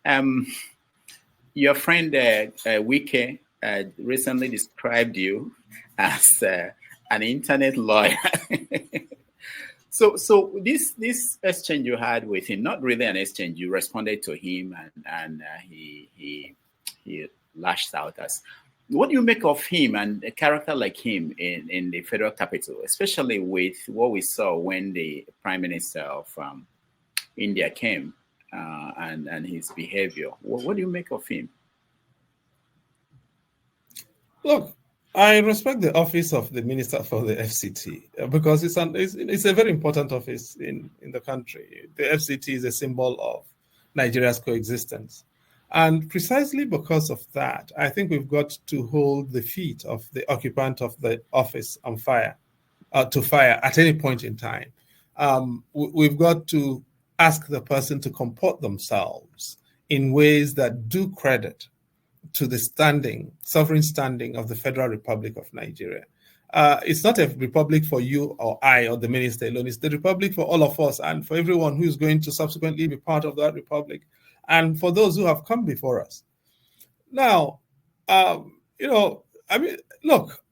Um, your friend Wike recently described you as an internet lawyer. So this exchange you had with him, not really an exchange. You responded to him, and he lashed out as. What do you make of him and a character like him in the federal capital, especially with what we saw when the Prime Minister of India came and his behavior? What do you make of him? Look, I respect the office of the Minister for the FCT because it's a very important office in the country. The FCT is a symbol of Nigeria's coexistence. And precisely because of that, I think we've got to hold the feet of the occupant of the office on fire, to fire at any point in time. We've got to ask the person to comport themselves in ways that do credit to the sovereign standing of the Federal Republic of Nigeria. It's not a republic for you or I or the minister alone. It's the republic for all of us and for everyone who is going to subsequently be part of that republic, and for those who have come before us. Now, look,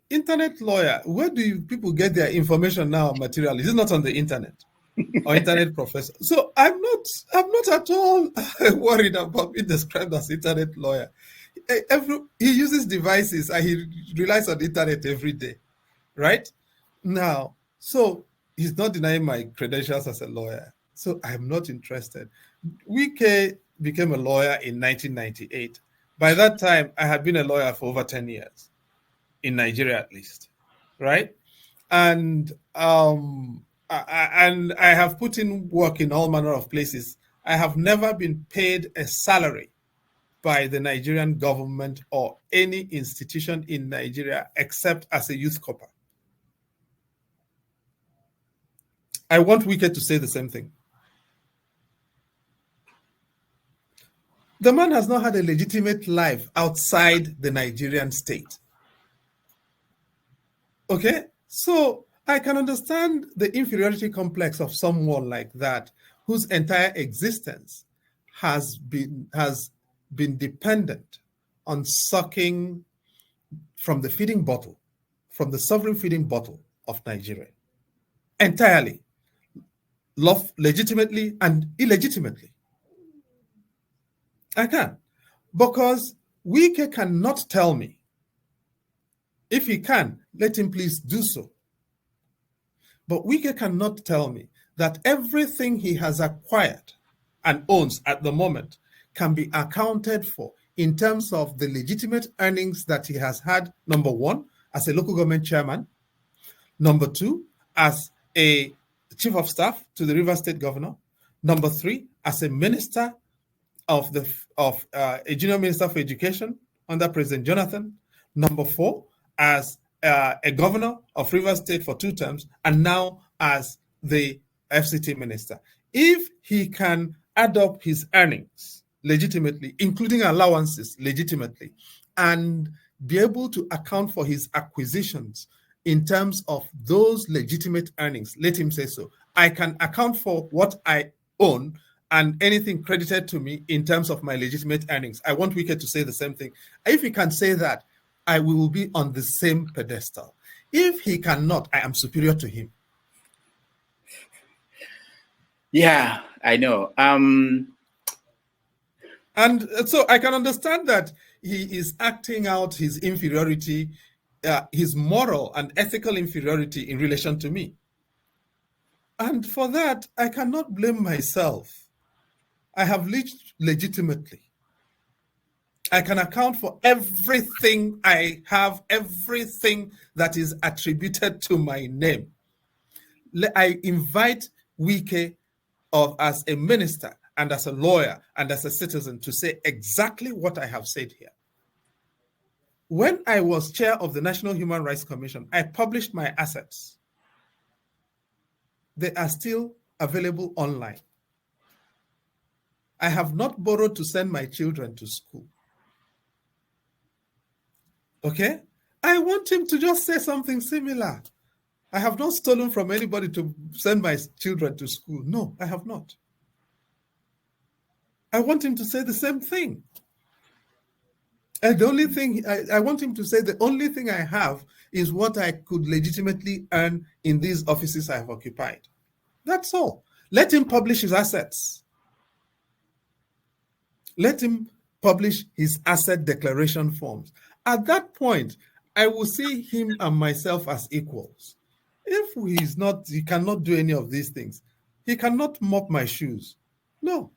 internet lawyer, where do people get their information now materially? It's not on the internet or internet professor. So I'm not at all worried about being described as internet lawyer. He uses devices and he relies on the internet every day, right? Now, so he's not denying my credentials as a lawyer. So I'm not interested. Wike became a lawyer in 1998. By that time, I had been a lawyer for over 10 years, in Nigeria at least, right? And I have put in work in all manner of places. I have never been paid a salary by the Nigerian government or any institution in Nigeria except as a youth corper. I want Wike to say the same thing. The man has not had a legitimate life outside the Nigerian state. Okay? So I can understand the inferiority complex of someone like that, whose entire existence has been dependent on sucking from the feeding bottle, from the sovereign feeding bottle of Nigeria. Entirely. Legitimately and illegitimately. I can. Because Wike cannot tell me. If he can, let him please do so. But Wike cannot tell me that everything he has acquired and owns at the moment can be accounted for in terms of the legitimate earnings that he has had, number one, as a local government chairman, number two, as a chief of staff to the Rivers State governor, number three, as a minister of a junior minister for education under President Jonathan, number four, as a governor of Rivers State for 2 terms, and now as the FCT minister. If he can add up his earnings legitimately, including allowances legitimately, and be able to account for his acquisitions in terms of those legitimate earnings, let him say so. I can account for what I own and anything credited to me in terms of my legitimate earnings. I want Wike to say the same thing. If he can say that, I will be on the same pedestal. If he cannot, I am superior to him. Yeah, I know. And so I can understand that he is acting out his inferiority, his moral and ethical inferiority in relation to me. And for that, I cannot blame myself. I have lived legitimately. I can account for everything I have, everything that is attributed to my name. I invite Wike as a minister and as a lawyer and as a citizen to say exactly what I have said here. When I was chair of the National Human Rights Commission, I published my assets. They are still available online. I have not borrowed to send my children to school. Okay? I want him to just say something similar. I have not stolen from anybody to send my children to school. No, I have not. I want him to say the same thing. And the only thing I want him to say, the only thing I have is what I could legitimately earn in these offices I have occupied. That's all. Let him publish his assets. Let him publish his asset declaration forms. At that point, I will see him and myself as equals. If he cannot do any of these things. He cannot mop my shoes. No,